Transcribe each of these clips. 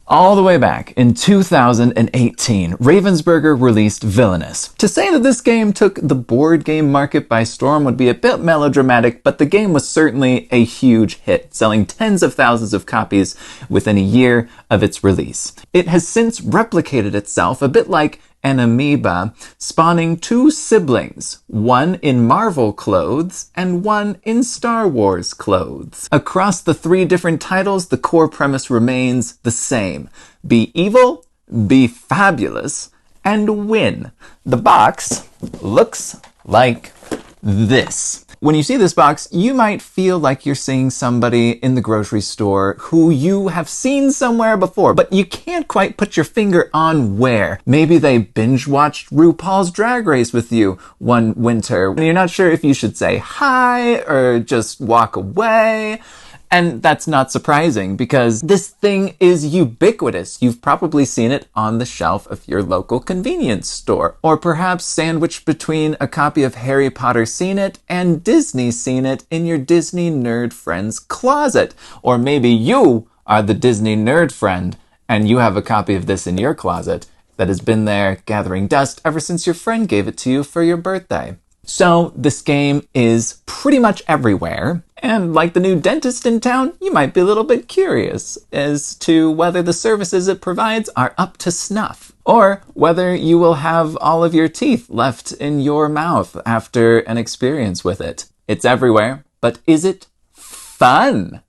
All the way back in 2018, Ravensburger released Villainous. To say that this game took the board game market by storm would be a bit melodramatic, but the game was certainly a huge hit, selling tens of thousands of copies within a year of its release. It has since replicated itself a bit like an amoeba, spawning two siblings, one in Marvel clothes and one in Star Wars clothes. Across the three different titles, the core premise remains the same. Be evil, be fabulous, and win. The box looks like this. When you see this box, you might feel like you're seeing somebody in the grocery store who you have seen somewhere before, but you can't quite put your finger on where. Maybe they binge-watched RuPaul's Drag Race with you one winter, and you're not sure if you should say hi or just walk away. And that's not surprising because this thing is ubiquitous. You've probably seen it on the shelf of your local convenience store, or perhaps sandwiched between a copy of Harry Potter Seen It and Disney Seen It in your Disney nerd friend's closet. Or maybe you are the Disney nerd friend and you have a copy of this in your closet that has been there gathering dust ever since your friend gave it to you for your birthday. So this game is pretty much everywhere, and like the new dentist in town, you might be a little bit curious as to whether the services it provides are up to snuff, or whether you will have all of your teeth left in your mouth after an experience with it. It's everywhere, but is it fun?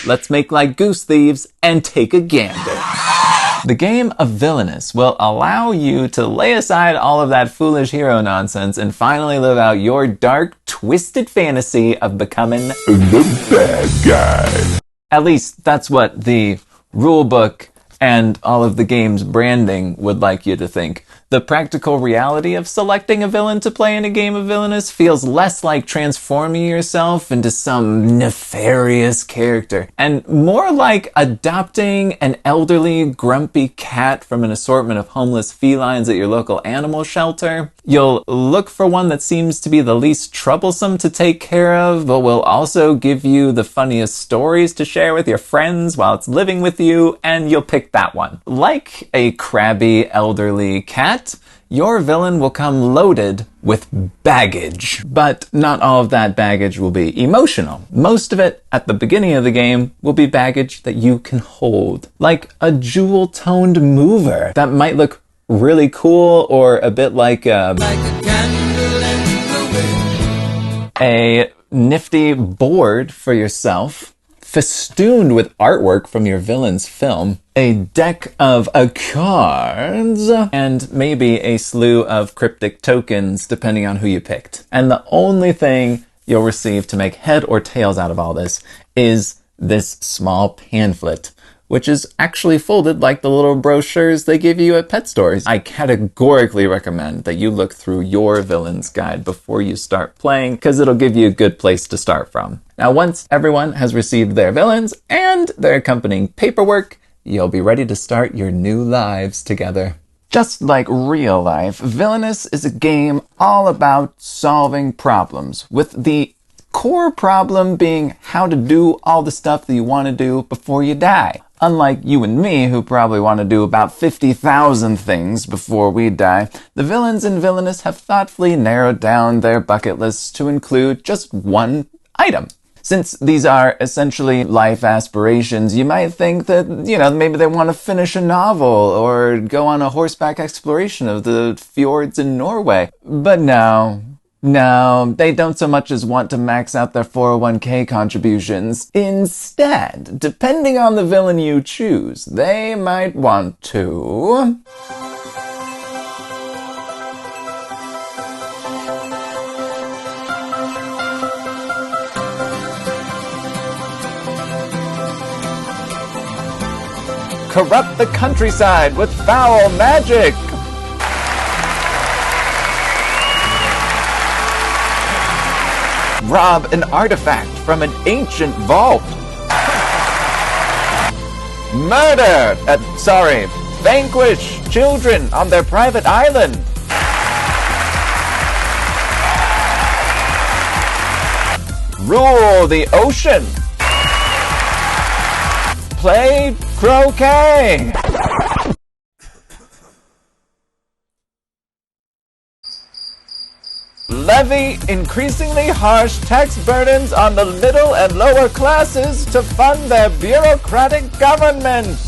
Let's make like goose thieves and take a gander. The game of Villainous will allow you to lay aside all of that foolish hero nonsense and finally live out your dark, twisted fantasy of becoming the bad guy. At least that's what the rulebook and all of the game's branding would like you to think. The practical reality of selecting a villain to play in a game of Villainous feels less like transforming yourself into some nefarious character, and more like adopting an elderly, grumpy cat from an assortment of homeless felines at your local animal shelter. You'll look for one that seems to be the least troublesome to take care of, but will also give you the funniest stories to share with your friends while it's living with you, and you'll pick that one. Like a crabby, elderly cat, your villain will come loaded with baggage. But not all of that baggage will be emotional. Most of it, at the beginning of the game, will be baggage that you can hold. Like a jewel-toned mover that might look really cool, or a bit like a candle in the wind. A nifty board for yourself, festooned with artwork from your villain's film, a deck of cards, and maybe a slew of cryptic tokens, depending on who you picked. And the only thing you'll receive to make head or tails out of all this is this small pamphlet, which is actually folded like the little brochures they give you at pet stores. I categorically recommend that you look through your villain's guide before you start playing, because it'll give you a good place to start from. Now, once everyone has received their villains and their accompanying paperwork, you'll be ready to start your new lives together. Just like real life, Villainous is a game all about solving problems, with the core problem being how to do all the stuff that you want to do before you die. Unlike you and me, who probably want to do about 50,000 things before we die, the villains in Villainous have thoughtfully narrowed down their bucket lists to include just one item. Since these are essentially life aspirations, you might think that, maybe they want to finish a novel or go on a horseback exploration of the fjords in Norway. But no, they don't so much as want to max out their 401k contributions. Instead, depending on the villain you choose, they might want to corrupt the countryside with foul magic, rob an artifact from an ancient vault, vanquish children on their private island, rule the ocean, play Croquet! Levy increasingly harsh tax burdens on the middle and lower classes to fund their bureaucratic government.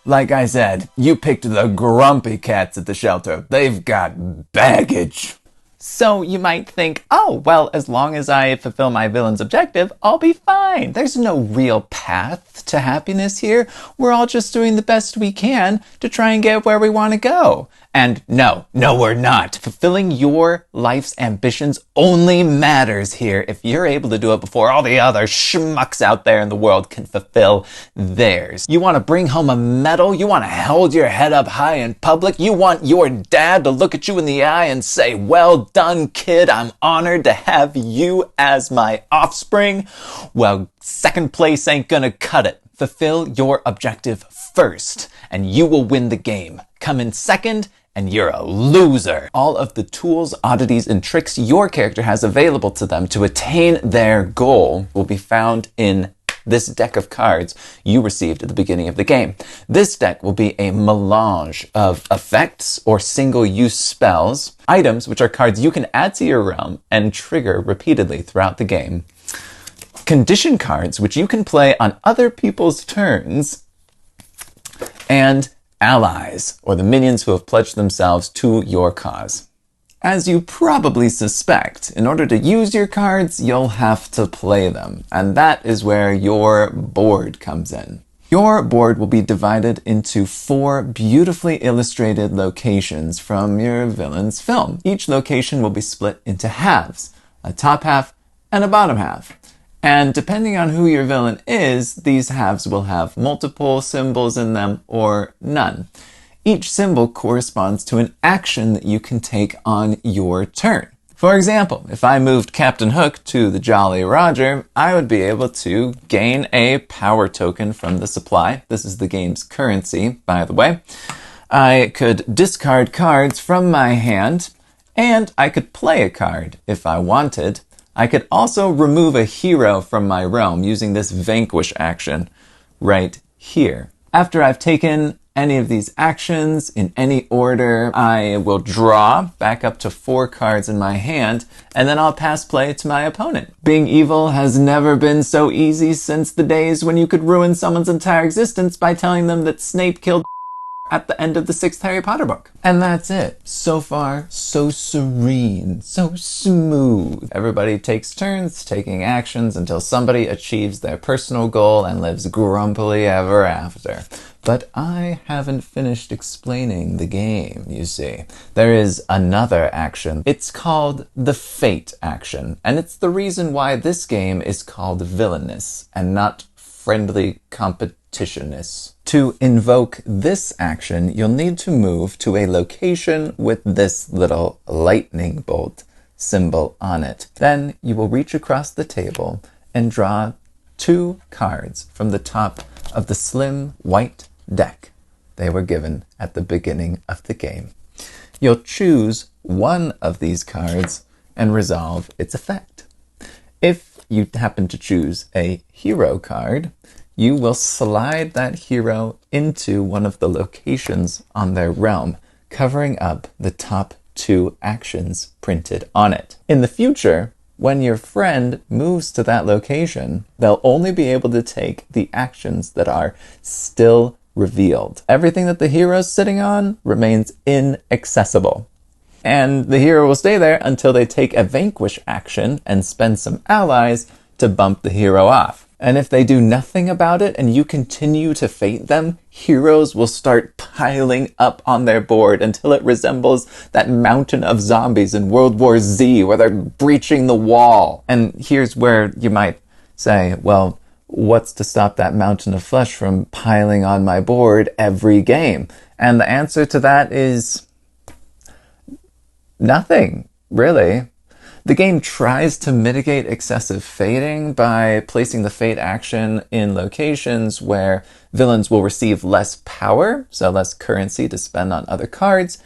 Like I said, you picked the grumpy cats at the shelter. They've got baggage. So you might think, oh, well, as long as I fulfill my villain's objective, I'll be fine. There's no real path to happiness here. We're all just doing the best we can to try and get where we want to go. And no, we're not. Fulfilling your life's ambitions only matters here if you're able to do it before all the other schmucks out there in the world can fulfill theirs. You want to bring home a medal? You want to hold your head up high in public? You want your dad to look at you in the eye and say, well done, kid, I'm honored to have you as my offspring? Well, second place ain't gonna cut it. Fulfill your objective first, and you will win the game. Come in second, and you're a loser. All of the tools, oddities, and tricks your character has available to them to attain their goal will be found in this deck of cards you received at the beginning of the game. This deck will be a melange of effects or single-use spells, items, which are cards you can add to your realm and trigger repeatedly throughout the game, condition cards, which you can play on other people's turns, and allies, or the minions who have pledged themselves to your cause. As you probably suspect, in order to use your cards, you'll have to play them, and that is where your board comes in. Your board will be divided into 4 beautifully illustrated locations from your villain's film. Each location will be split into halves, a top half and a bottom half. And depending on who your villain is, these halves will have multiple symbols in them or none. Each symbol corresponds to an action that you can take on your turn. For example, if I moved Captain Hook to the Jolly Roger, I would be able to gain a power token from the supply. This is the game's currency, by the way. I could discard cards from my hand, and I could play a card if I wanted. I could also remove a hero from my realm using this vanquish action right here. After I've taken any of these actions in any order, I will draw back up to 4 cards in my hand, and then I'll pass play to my opponent. Being evil has never been so easy since the days when you could ruin someone's entire existence by telling them that Snape killed at the end of the 6th Harry Potter book. And that's it. So far, so serene, so smooth. Everybody takes turns taking actions until somebody achieves their personal goal and lives grumpily ever after. But I haven't finished explaining the game, you see. There is another action. It's called the Fate action, and it's the reason why this game is called Villainous and not Friendly Competitionness. To invoke this action, you'll need to move to a location with this little lightning bolt symbol on it. Then you will reach across the table and draw 2 cards from the top of the slim white deck they were given at the beginning of the game. You'll choose one of these cards and resolve its effect. If you happen to choose a hero card, you will slide that hero into one of the locations on their realm, covering up the top 2 actions printed on it. In the future, when your friend moves to that location, they'll only be able to take the actions that are still revealed. Everything that the hero's sitting on remains inaccessible. And the hero will stay there until they take a vanquish action and spend some allies to bump the hero off. And if they do nothing about it and you continue to fate them, heroes will start piling up on their board until it resembles that mountain of zombies in World War Z where they're breaching the wall. And here's where you might say, well, what's to stop that mountain of flesh from piling on my board every game? And the answer to that is nothing, really. The game tries to mitigate excessive fating by placing the fate action in locations where villains will receive less power, so less currency to spend on other cards,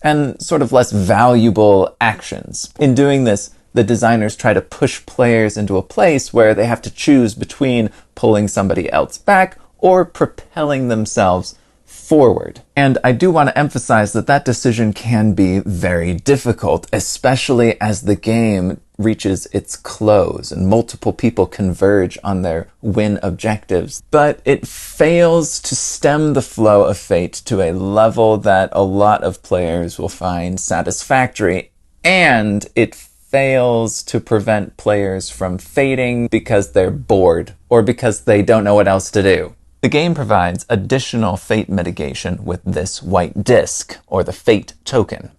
and sort of less valuable actions. In doing this, the designers try to push players into a place where they have to choose between pulling somebody else back or propelling themselves forward. And I do want to emphasize that that decision can be very difficult, especially as the game reaches its close and multiple people converge on their win objectives. But it fails to stem the flow of fate to a level that a lot of players will find satisfactory, and it fails to prevent players from fading because they're bored or because they don't know what else to do. The game provides additional fate mitigation with this white disc, or the fate token.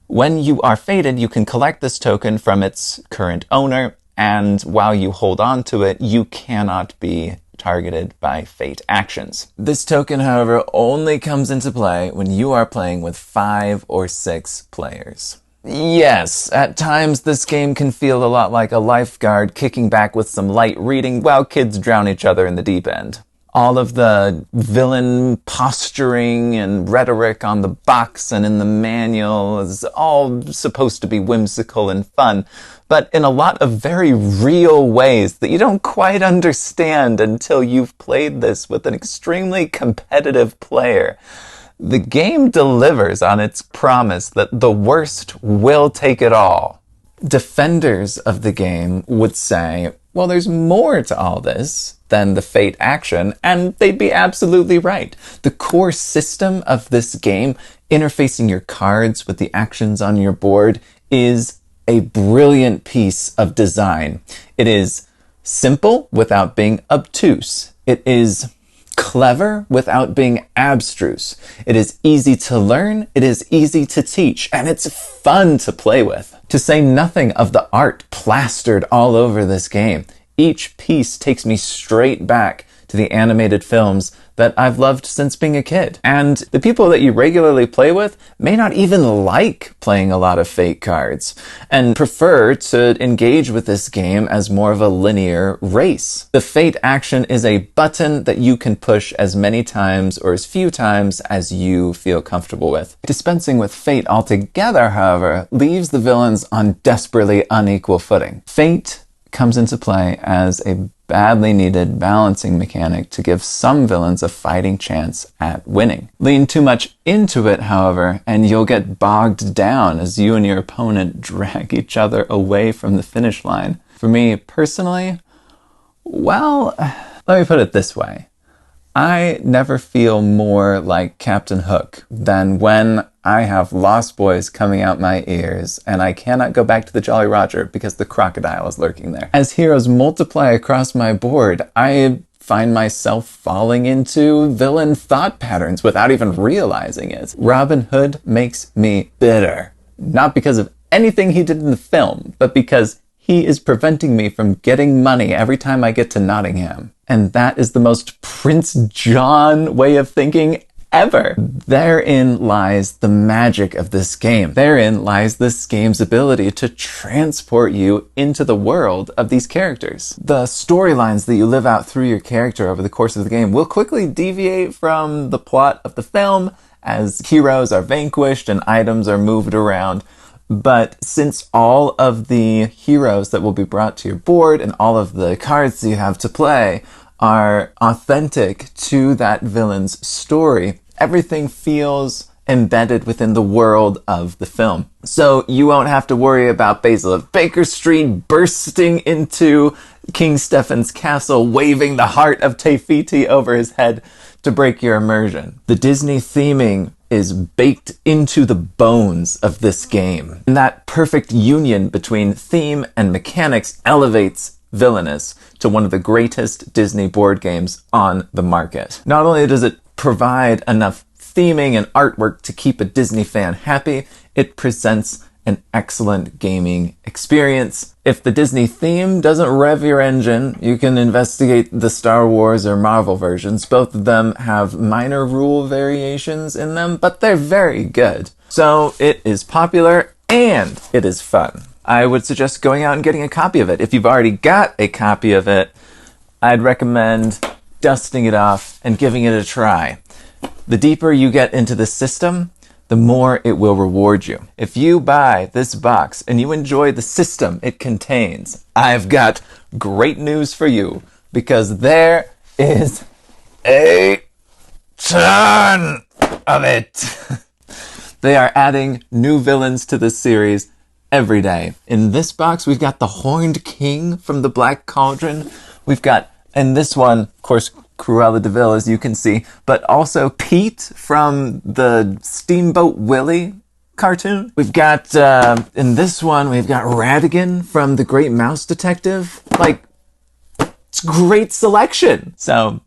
When you are fated, you can collect this token from its current owner, and while you hold on to it, you cannot be targeted by fate actions. This token, however, only comes into play when you are playing with 5 or 6 players. Yes, at times this game can feel a lot like a lifeguard kicking back with some light reading while kids drown each other in the deep end. All of the villain posturing and rhetoric on the box and in the manual is all supposed to be whimsical and fun, but in a lot of very real ways that you don't quite understand until you've played this with an extremely competitive player. The game delivers on its promise that the worst will take it all. Defenders of the game would say, well, there's more to all this than the fate action, and they'd be absolutely right. The core system of this game, interfacing your cards with the actions on your board, is a brilliant piece of design. It is simple without being obtuse. It is clever without being abstruse. It is easy to learn, it is easy to teach, and it's fun to play with. To say nothing of the art plastered all over this game. Each piece takes me straight back to the animated films that I've loved since being a kid. And the people that you regularly play with may not even like playing a lot of fate cards and prefer to engage with this game as more of a linear race. The fate action is a button that you can push as many times or as few times as you feel comfortable with. Dispensing with fate altogether, however, leaves the villains on desperately unequal footing. Fate comes into play as a badly needed balancing mechanic to give some villains a fighting chance at winning. Lean too much into it, however, and you'll get bogged down as you and your opponent drag each other away from the finish line. For me personally, well, let me put it this way. I never feel more like Captain Hook than when I have Lost Boys coming out my ears and I cannot go back to the Jolly Roger because the crocodile is lurking there. As heroes multiply across my board, I find myself falling into villain thought patterns without even realizing it. Robin Hood makes me bitter. Not because of anything he did in the film, but because he is preventing me from getting money every time I get to Nottingham. And that is the most Prince John way of thinking ever. Therein lies the magic of this game. Therein lies this game's ability to transport you into the world of these characters. The storylines that you live out through your character over the course of the game will quickly deviate from the plot of the film as heroes are vanquished and items are moved around. But since all of the heroes that will be brought to your board and all of the cards that you have to play are authentic to that villain's story, everything feels embedded within the world of the film. So you won't have to worry about Basil of Baker Street bursting into King Stephen's castle, waving the heart of Te-Fiti over his head to break your immersion. The Disney theming is baked into the bones of this game. And that perfect union between theme and mechanics elevates Villainous to one of the greatest Disney board games on the market. Not only does it provide enough theming and artwork to keep a Disney fan happy, it presents an excellent gaming experience. If the Disney theme doesn't rev your engine, you can investigate the Star Wars or Marvel versions. Both of them have minor rule variations in them, but they're very good. So it is popular and it is fun. I would suggest going out and getting a copy of it. If you've already got a copy of it, I'd recommend dusting it off and giving it a try. The deeper you get into the system, the more it will reward you. If you buy this box and you enjoy the system it contains, I've got great news for you, because there is a ton of it. They are adding new villains to this series every day. In this box, we've got the Horned King from the Black Cauldron. We've got, in this one, of course, Cruella de Vil, as you can see, but also Pete from the Steamboat Willie cartoon. We've got, in this one, we've got Radigan from the Great Mouse Detective. Like, it's great selection. So,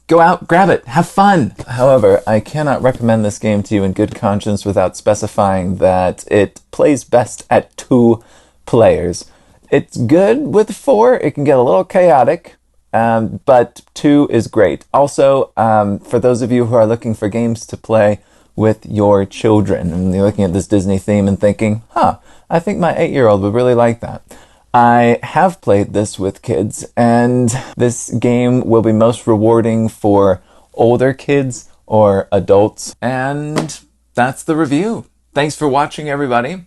go out, grab it, have fun. However, I cannot recommend this game to you in good conscience without specifying that it plays best at 2 players. It's good with 4, it can get a little chaotic, but 2 is great. Also, for those of you who are looking for games to play with your children, and you're looking at this Disney theme and thinking, I think my 8-year-old would really like that. I have played this with kids, and this game will be most rewarding for older kids or adults. And that's the review. Thanks for watching, everybody.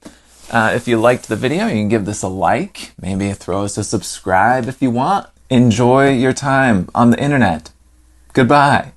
If you liked the video, you can give this a like. Maybe throw us a subscribe if you want. Enjoy your time on the internet. Goodbye.